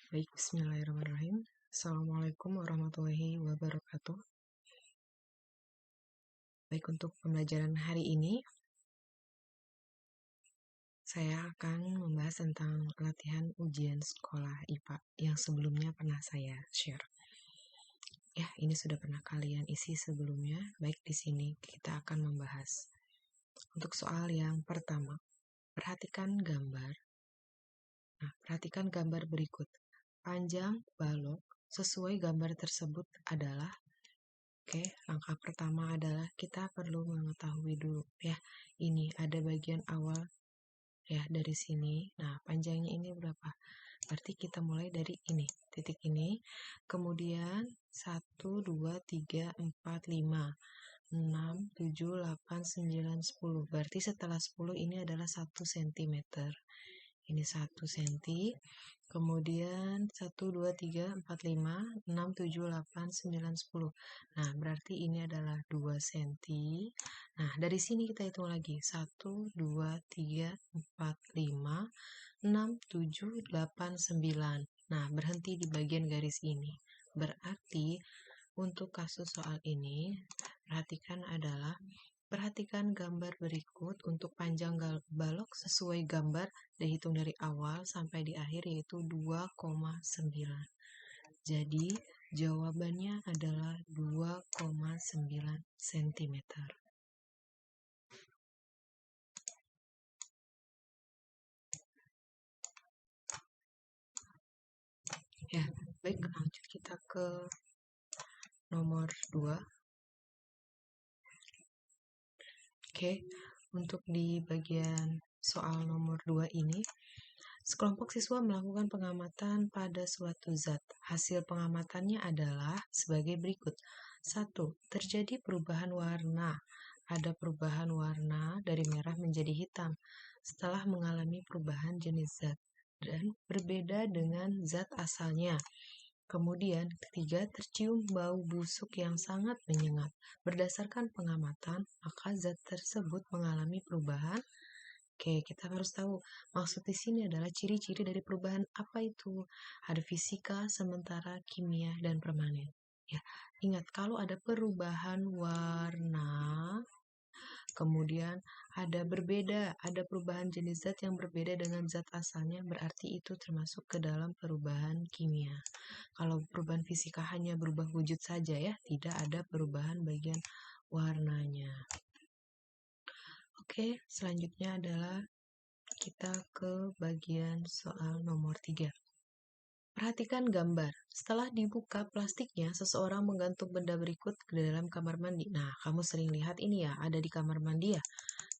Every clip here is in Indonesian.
Baik, bismillahirrahmanirrahim. Assalamualaikum warahmatullahi wabarakatuh. Baik, untuk pembelajaran hari ini, saya akan membahas tentang latihan ujian sekolah IPA yang sebelumnya pernah saya share. Ya, ini sudah pernah kalian isi sebelumnya. Baik, di sini kita akan membahas. Untuk soal yang pertama, perhatikan gambar. Nah, perhatikan gambar berikut. Panjang balok sesuai gambar tersebut adalah. Oke, langkah pertama adalah kita perlu mengetahui dulu ya. Ini ada bagian awal ya dari sini. Nah, panjangnya ini berapa? Berarti kita mulai dari ini, titik ini. Kemudian 1 2 3 4 5 6 7 8 9 10. Berarti setelah 10 ini adalah 1 cm. Ini 1 cm. Kemudian 1, 2, 3, 4, 5, 6, 7, 8, 9, 10. Nah, berarti ini adalah 2 cm. Nah, dari sini kita hitung lagi. 1, 2, 3, 4, 5, 6, 7, 8, 9. Nah, berhenti di bagian garis ini. Berarti untuk kasus soal ini, perhatikan gambar berikut untuk panjang balok sesuai gambar dihitung dari awal sampai di akhir yaitu 2,9. Jadi jawabannya adalah 2,9 cm. Ya, baik, lanjut kita ke nomor 2. Oke, untuk di bagian soal nomor 2 ini, sekelompok siswa melakukan pengamatan pada suatu zat. Hasil pengamatannya adalah sebagai berikut. 1. Terjadi perubahan warna. Ada perubahan warna dari merah menjadi hitam setelah mengalami perubahan jenis zat dan berbeda dengan zat asalnya. Kemudian, ketiga, tercium bau busuk yang sangat menyengat. Berdasarkan pengamatan, maka zat tersebut mengalami perubahan. Oke, kita harus tahu maksud di sini adalah ciri-ciri dari perubahan apa itu. Ada fisika, sementara, kimia, dan permanen. Ya, ingat kalau ada perubahan warna, kemudian ada perubahan jenis zat yang berbeda dengan zat asalnya, berarti itu termasuk ke dalam perubahan kimia. Kalau perubahan fisika hanya berubah wujud saja ya, tidak ada perubahan bagian warnanya. Oke, selanjutnya adalah kita ke bagian soal nomor 3. Perhatikan gambar. Setelah dibuka plastiknya, seseorang menggantung benda berikut ke dalam kamar mandi. Nah, kamu sering lihat ini ya, ada di kamar mandi ya.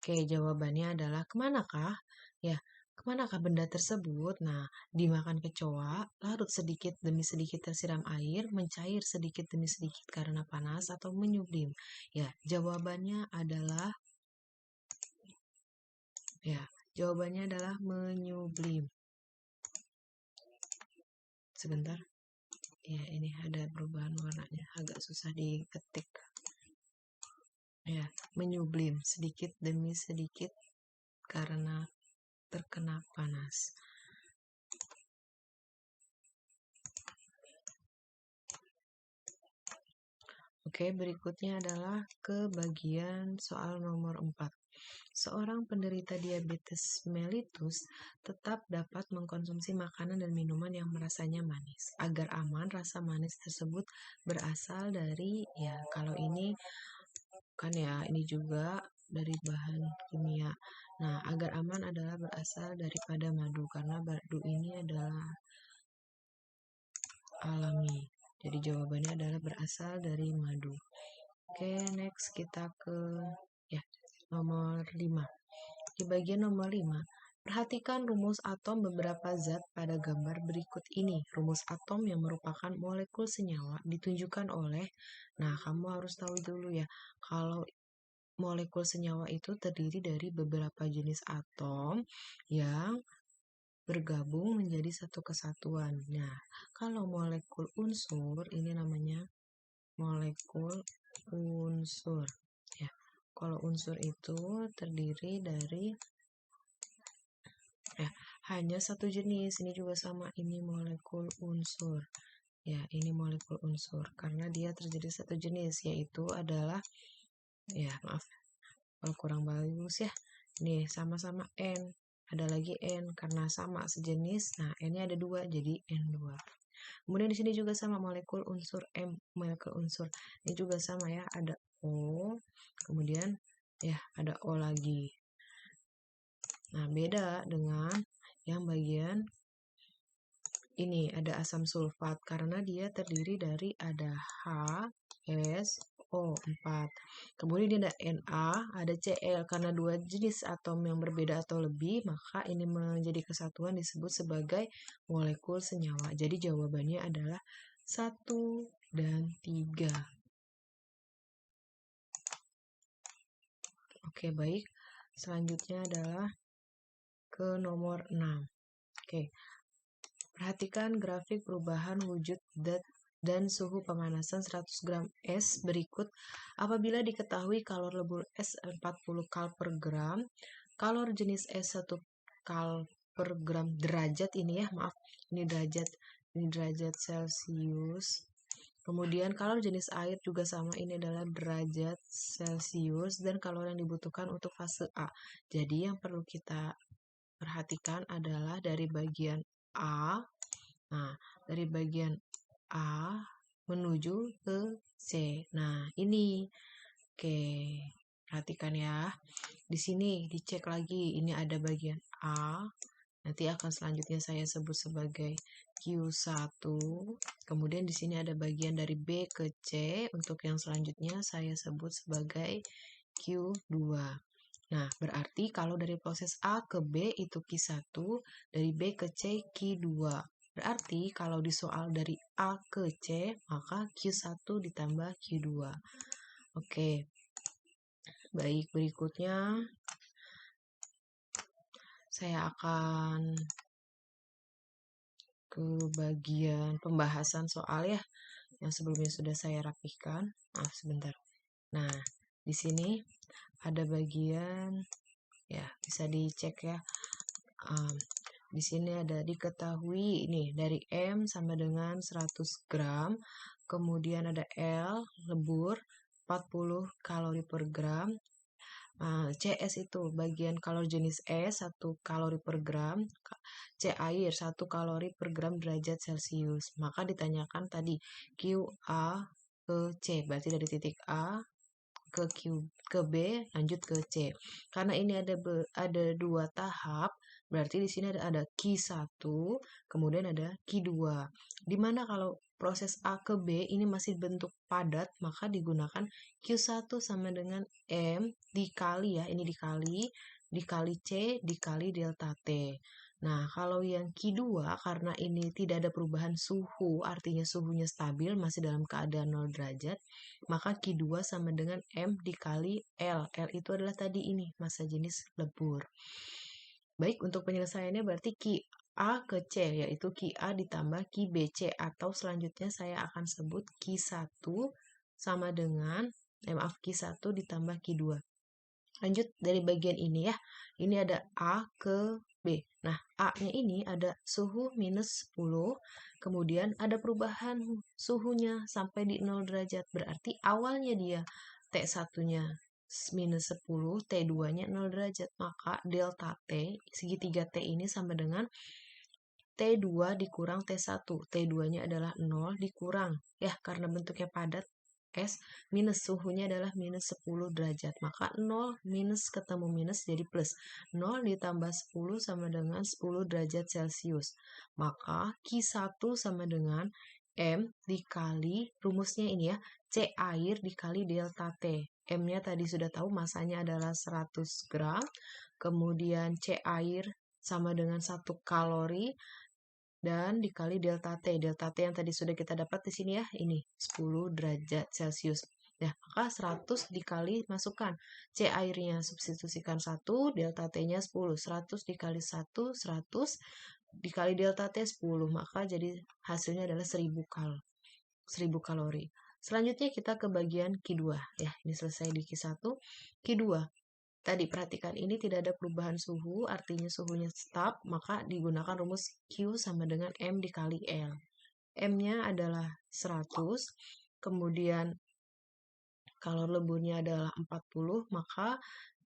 Oke, jawabannya adalah kemanakah? Ya, kemanakah benda tersebut? Nah, dimakan kecoa, larut sedikit demi sedikit tersiram air, mencair sedikit demi sedikit karena panas, atau menyublim. Ya, jawabannya adalah menyublim. Sebentar. Ya, ini ada perubahan warnanya, agak susah diketik. Ya, menyublim sedikit demi sedikit karena terkena panas. Oke, berikutnya adalah ke bagian soal nomor 4. Seorang penderita diabetes mellitus tetap dapat mengkonsumsi makanan dan minuman yang rasanya manis. Agar aman, rasa manis tersebut berasal dari, ya kalau ini kan ya, ini juga dari bahan kimia. Nah, agar aman adalah berasal daripada madu, karena madu ini adalah alami. Jadi jawabannya adalah berasal dari madu. Oke, next kita ke nomor 5. Di bagian nomor 5, perhatikan rumus atom beberapa zat pada gambar berikut ini. Rumus atom yang merupakan molekul senyawa ditunjukkan oleh, nah kamu harus tahu dulu ya, kalau molekul senyawa itu terdiri dari beberapa jenis atom yang bergabung menjadi satu kesatuan. Nah, kalau molekul unsur ini namanya molekul unsur. Ya, kalau unsur itu terdiri dari hanya satu jenis. Ini juga sama, ini molekul unsur. Ya, ini molekul unsur karena dia terjadi satu jenis, yaitu adalah, ya maaf kalau kurang bagus ya. Nih, sama-sama N. Ada lagi N karena sama sejenis. Nah, N-nya ada 2 jadi N2. Kemudian di sini juga sama molekul unsur M, molekul unsur. Ini juga sama ya, ada O, kemudian ya ada O lagi. Nah, beda dengan yang bagian ini ada asam sulfat karena dia terdiri dari ada HSO4. Kemudian dia ada Na, ada Cl. Karena dua jenis atom yang berbeda atau lebih, maka ini menjadi kesatuan disebut sebagai molekul senyawa. Jadi jawabannya adalah 1 dan 3. Oke, baik. Selanjutnya adalah ke nomor 6. Oke. Perhatikan grafik perubahan wujud dan suhu pemanasan 100 gram es berikut. Apabila diketahui kalor lebur es 40 kal per gram, kalor jenis es 1 kal per gram derajat ini ya, maaf, ini derajat Celcius. Kemudian kalor jenis air juga sama, ini adalah derajat Celcius, dan kalor yang dibutuhkan untuk fase A. Jadi yang perlu kita perhatikan adalah dari bagian A. Nah, dari bagian A menuju ke C. Nah, ini. Oke, perhatikan ya. Di sini dicek lagi, ini ada bagian A. Nanti akan selanjutnya saya sebut sebagai Q1. Kemudian di sini ada bagian dari B ke C. Untuk yang selanjutnya saya sebut sebagai Q2. Nah, berarti kalau dari proses A ke B itu Q1, dari B ke C Q2. Berarti kalau di soal dari A ke C, maka Q1 ditambah Q2. Oke. Baik, berikutnya saya akan ke bagian pembahasan soal ya, yang sebelumnya sudah saya rapihkan. Maaf sebentar. Nah, di sini ada bagian, ya bisa dicek ya. Di sini ada diketahui ini dari M sama dengan 100 gram, kemudian ada L lebur 40 kalori per gram. CS itu bagian kalori jenis S 1 kalori per gram, C air 1 kalori per gram derajat Celcius. Maka ditanyakan tadi QA ke C, berarti dari titik A ke B lanjut ke C. Karena ini ada 2 tahap, berarti di sini ada Q1, kemudian ada Q2. Dimana kalau proses A ke B ini masih bentuk padat, maka digunakan Q1 sama dengan M dikali ya, ini dikali C dikali delta T. Nah, kalau yang Q2 karena ini tidak ada perubahan suhu, artinya suhunya stabil, masih dalam keadaan 0 derajat, maka Q2 sama dengan M dikali L. L itu adalah tadi ini, massa jenis lebur. Baik, untuk penyelesaiannya berarti QA ke C, yaitu QA ditambah QBC, atau selanjutnya saya akan sebut Q1 sama dengan, Q1 ditambah Q2. Lanjut dari bagian ini ya, ini ada A ke B. Nah, A-nya ini ada suhu minus 10, kemudian ada perubahan suhunya sampai di 0 derajat. Berarti awalnya dia T1-nya minus 10, T2-nya 0 derajat. Maka delta T, segitiga T ini sama dengan T2 dikurang T1. T2-nya adalah 0 dikurang. Ya, karena bentuknya padat, S minus suhunya adalah minus 10 derajat. Maka 0 minus ketemu minus jadi plus. 0 ditambah 10 sama dengan 10 derajat Celcius. Maka Q1 sama dengan M dikali, rumusnya ini ya, C air dikali delta T. M-nya tadi sudah tahu, masanya adalah 100 gram. Kemudian C air sama dengan 1 kalori. Dan dikali delta T. Delta T yang tadi sudah kita dapat di sini ya, ini 10 derajat Celcius. Nah, maka 100 dikali masukkan. C airnya substitusikan 1, delta T-nya 10. 100 dikali 1, 100 dikali delta T 10. Maka jadi hasilnya adalah 1000 kalori. Selanjutnya kita ke bagian Q2. Ya, ini selesai di Q1. Q2. tadi perhatikan ini tidak ada perubahan suhu, artinya suhunya stop, maka digunakan rumus Q sama dengan M dikali L. M-nya adalah 100, kemudian kalau leburnya adalah 40, maka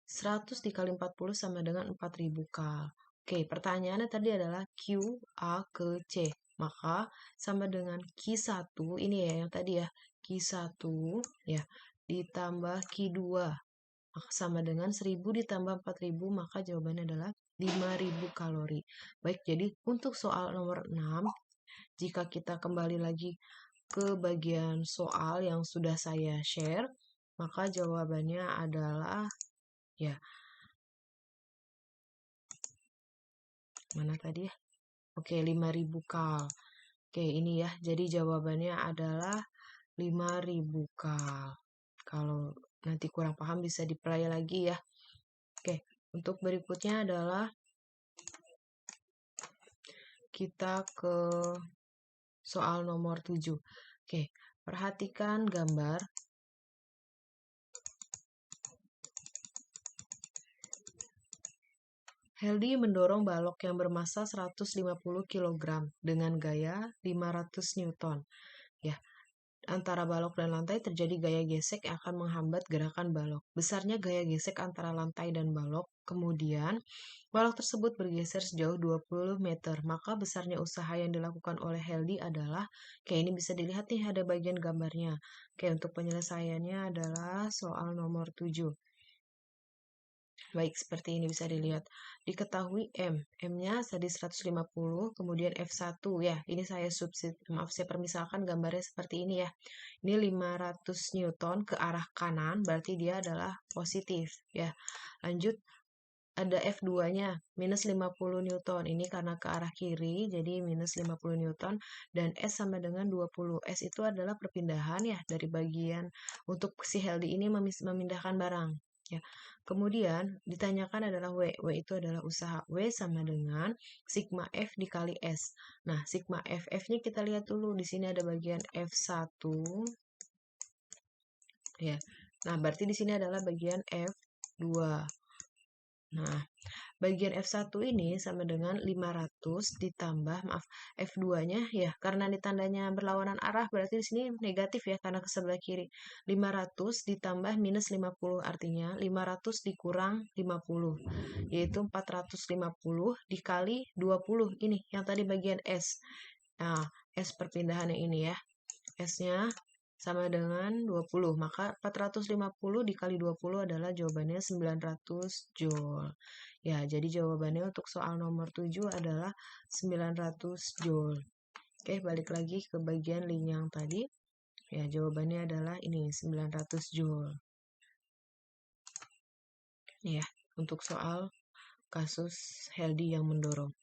100 dikali 40 sama dengan 4000 kal. Oke, pertanyaannya tadi adalah Q, A ke C. Maka sama dengan Q1, ini ya yang tadi ya, Q1 ya, ditambah Q2 sama dengan 1000 ditambah 4000, maka jawabannya adalah 5000 kalori. Baik, jadi untuk soal nomor 6, jika kita kembali lagi ke bagian soal yang sudah saya share, maka jawabannya adalah ya, mana tadi ya? Oke, 5000 kal. Oke, ini ya. Jadi jawabannya adalah 5000 kal. Kalau nanti kurang paham bisa di-play lagi ya. Oke, untuk berikutnya adalah kita ke soal nomor 7. Oke, perhatikan gambar. Heldi mendorong balok yang bermasa 150 kg dengan gaya 500 Newton. Ya, antara balok dan lantai terjadi gaya gesek yang akan menghambat gerakan balok. Besarnya gaya gesek antara lantai dan balok, kemudian balok tersebut bergeser sejauh 20 meter. Maka besarnya usaha yang dilakukan oleh Heldi adalah, oke ini bisa dilihat nih ada bagian gambarnya. Oke, untuk penyelesaiannya adalah soal nomor 7. Baik, seperti ini bisa dilihat. Diketahui M. M-nya tadi 150, kemudian F1 ya. Ini saya saya permisalkan gambarnya seperti ini ya. Ini 500 Newton ke arah kanan, berarti dia adalah positif ya. Lanjut, ada F2-nya, minus 50 Newton. Ini karena ke arah kiri, jadi minus 50 Newton. Dan S sama dengan 20. S itu adalah perpindahan ya, dari bagian untuk si Heldi ini memindahkan barang. Ya. Kemudian ditanyakan adalah W. W itu adalah usaha. W sama dengan sigma F dikali S. Nah, sigma F. F-nya kita lihat dulu. Di sini ada bagian F1. Ya. Nah, berarti di sini adalah bagian F2. Nah, bagian F1 ini sama dengan 500 ditambah, maaf, F2-nya ya, karena ini tandanya berlawanan arah, berarti di sini negatif ya, karena ke sebelah kiri. 500 ditambah minus 50, artinya 500 dikurang 50, yaitu 450 dikali 20, ini yang tadi bagian S. Nah, S perpindahannya ini ya, S-nya sama dengan 20, maka 450 dikali 20 adalah jawabannya 900 Joule. Ya, jadi jawabannya untuk soal nomor 7 adalah 900 Joule. Oke, balik lagi ke bagian link yang tadi. Ya, jawabannya adalah ini 900 Joule. Ya, untuk soal kasus Heldi yang mendorong.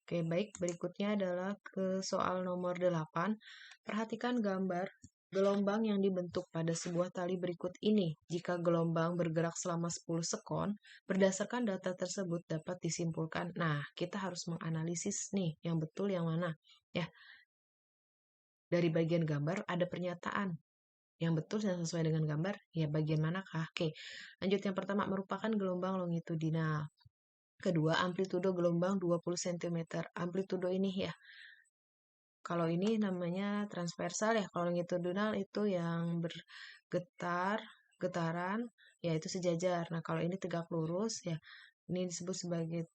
Oke, baik. Berikutnya adalah ke soal nomor 8. Perhatikan gambar gelombang yang dibentuk pada sebuah tali berikut ini. Jika gelombang bergerak selama 10 sekon, berdasarkan data tersebut dapat disimpulkan. Nah, kita harus menganalisis nih, yang betul yang mana. Ya, dari bagian gambar ada pernyataan. Yang betul dan sesuai dengan gambar, ya bagian manakah? Oke, lanjut yang pertama merupakan gelombang longitudinal. Kedua, amplitudo gelombang 20 cm. Amplitudo ini ya, kalau ini namanya transversal ya, kalau longitudinal itu yang getaran, ya itu sejajar. Nah, kalau ini tegak lurus ya, ini disebut sebagai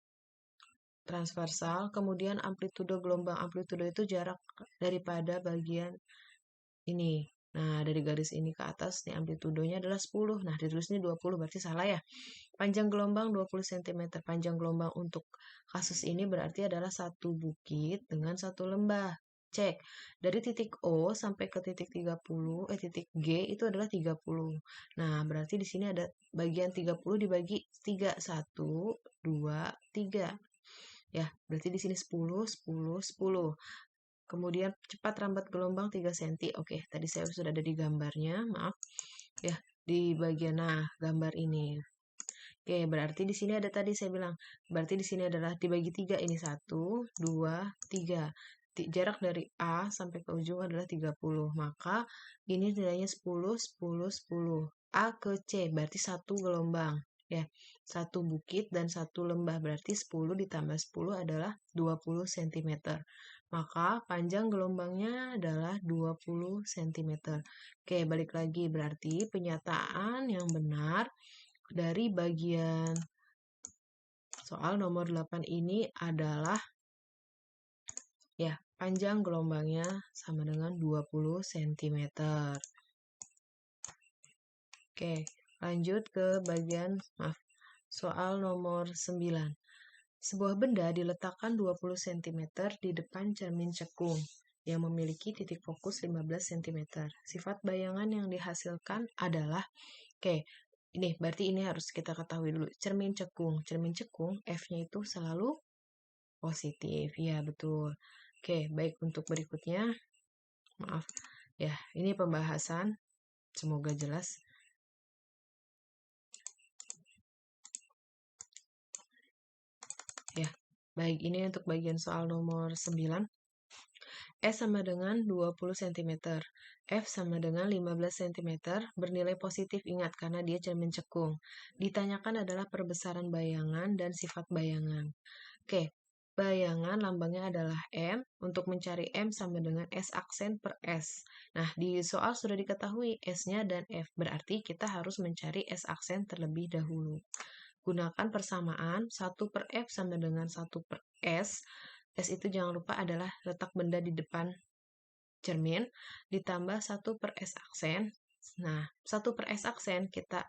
transversal. Kemudian amplitudo gelombang, amplitudo itu jarak daripada bagian ini. Nah, dari garis ini ke atas, nih amplitudonya adalah 10. Nah, ditulis ini 20, berarti salah ya. Panjang gelombang 20 cm. Panjang gelombang untuk kasus ini berarti adalah satu bukit dengan satu lembah. Cek. Dari titik O sampai ke titik 30, titik G itu adalah 30. Nah, berarti di sini ada bagian 30 dibagi 3. 1, 2, 3. Ya, berarti di sini 10, 10, 10. Kemudian cepat rambat gelombang 3 cm. Oke, tadi saya sudah ada di gambarnya, maaf. Ya, di bagian gambar ini. Oke, berarti di sini ada tadi saya bilang, berarti di sini adalah dibagi 3, ini 1, 2, 3. jarak dari A sampai ke ujung adalah 30. Maka ini nilainya 10, 10, 10. A ke C berarti satu gelombang. Ya, satu bukit dan satu lembah berarti 10 ditambah 10 adalah 20 cm. Maka panjang gelombangnya adalah 20 cm. Oke, balik lagi berarti penyataan yang benar dari bagian soal nomor 8 ini adalah ya, panjang gelombangnya sama dengan 20 cm. Oke, lanjut ke bagian soal nomor 9. Sebuah benda diletakkan 20 cm di depan cermin cekung yang memiliki titik fokus 15 cm. Sifat bayangan yang dihasilkan adalah, ini berarti ini harus kita ketahui dulu. Cermin cekung, F-nya itu selalu positif. Ya, betul. Oke, baik, untuk berikutnya, maaf. Ya, ini pembahasan. Semoga jelas. Ya, baik, ini untuk bagian soal nomor 9. S sama dengan 20 cm. F sama dengan 15 cm, bernilai positif, ingat, karena dia cermin cekung. Ditanyakan adalah perbesaran bayangan dan sifat bayangan. Oke, bayangan lambangnya adalah M. Untuk mencari M sama dengan S aksen per S. Nah, di soal sudah diketahui S-nya dan F, berarti kita harus mencari S aksen terlebih dahulu. Gunakan persamaan 1 per F sama dengan 1 per S. S itu jangan lupa adalah letak benda di depan cermin, ditambah 1 per S aksen. Nah, 1 per S aksen kita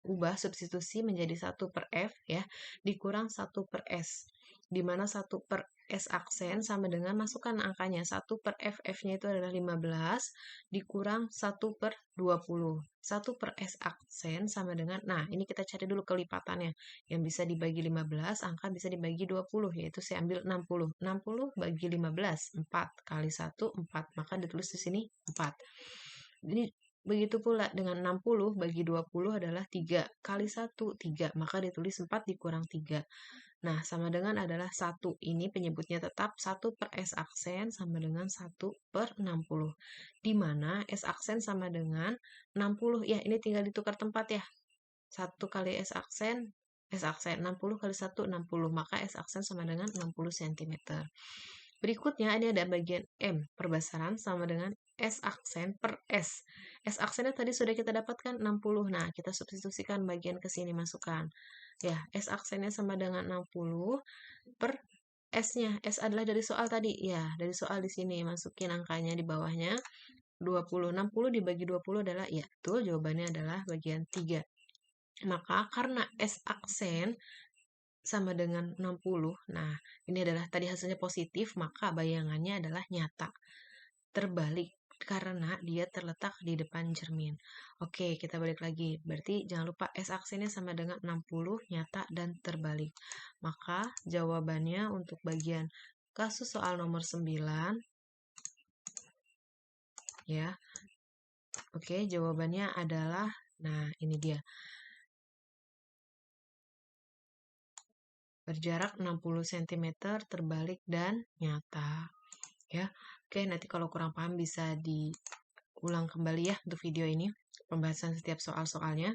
ubah substitusi menjadi 1 per F ya, dikurang 1 per S. Di mana 1 per S aksen sama dengan, masukkan angkanya, 1 per F, F-nya itu adalah 15, dikurang 1 per 20. 1 per S aksen sama dengan, nah ini kita cari dulu kelipatannya. Yang bisa dibagi 15, angka bisa dibagi 20, yaitu saya ambil 60. 60 bagi 15, 4 kali 1, 4. Maka ditulis di sini 4. Jadi begitu pula dengan 60 bagi 20 adalah 3 kali 1, 3. Maka ditulis 4 dikurang 3. Nah, sama dengan adalah 1. Ini penyebutnya tetap 1 per S aksen sama dengan 1 per 60. Di mana S aksen sama dengan 60. Ya, ini tinggal ditukar tempat ya. 1 kali S aksen 60 kali 1, 60. Maka S aksen sama dengan 60 cm. Berikutnya, ini ada bagian M. Perbesaran sama dengan S aksen per S. S aksennya tadi sudah kita dapatkan 60. Nah, kita substitusikan bagian ke sini, masukkan. Ya, S aksennya sama dengan 60 per S-nya. S adalah dari soal tadi. Ya, dari soal di sini. Masukin angkanya di bawahnya. 20. 60 dibagi 20 adalah, ya betul, jawabannya adalah bagian 3. Maka karena S aksen sama dengan 60, nah ini adalah tadi hasilnya positif, maka bayangannya adalah nyata. Terbalik karena dia terletak di depan cermin. Oke, kita balik lagi. Berarti jangan lupa S aksennya sama dengan 60, nyata, dan terbalik. Maka jawabannya untuk bagian kasus soal nomor 9, ya. Oke, jawabannya adalah, nah ini dia. Berjarak 60 cm, terbalik, dan nyata. Ya, oke, nanti kalau kurang paham bisa diulang kembali ya untuk video ini, pembahasan setiap soal-soalnya.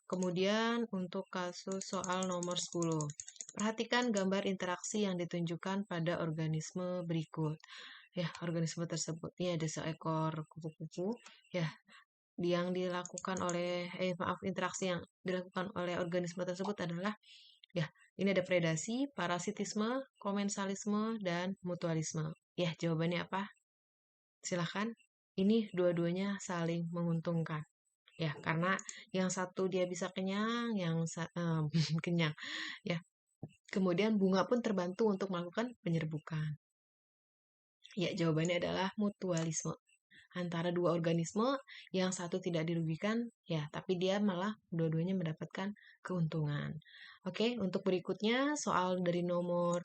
Kemudian untuk kasus soal nomor 10, perhatikan gambar interaksi yang ditunjukkan pada organisme berikut. Ya, organisme tersebut ini ada seekor kupu-kupu ya, yang dilakukan oleh interaksi yang dilakukan oleh organisme tersebut adalah, ya, ini ada predasi, parasitisme, komensalisme, dan mutualisme. Ya, jawabannya apa? Silahkan. Ini dua-duanya saling menguntungkan. Ya, karena yang satu dia bisa kenyang, yang kenyang. Ya, kemudian bunga pun terbantu untuk melakukan penyerbukan. Ya, jawabannya adalah mutualisme. Antara dua organisme, yang satu tidak dirugikan, ya, tapi dia malah dua-duanya mendapatkan keuntungan. Oke, untuk berikutnya soal dari nomor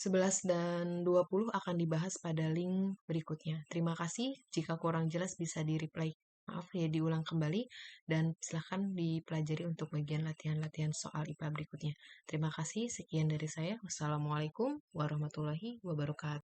11 dan 20 akan dibahas pada link berikutnya. Terima kasih. Jika kurang jelas bisa di-reply. maaf ya diulang kembali dan silahkan dipelajari untuk bagian latihan-latihan soal IPA berikutnya. Terima kasih, sekian dari saya. Wassalamualaikum warahmatullahi wabarakatuh.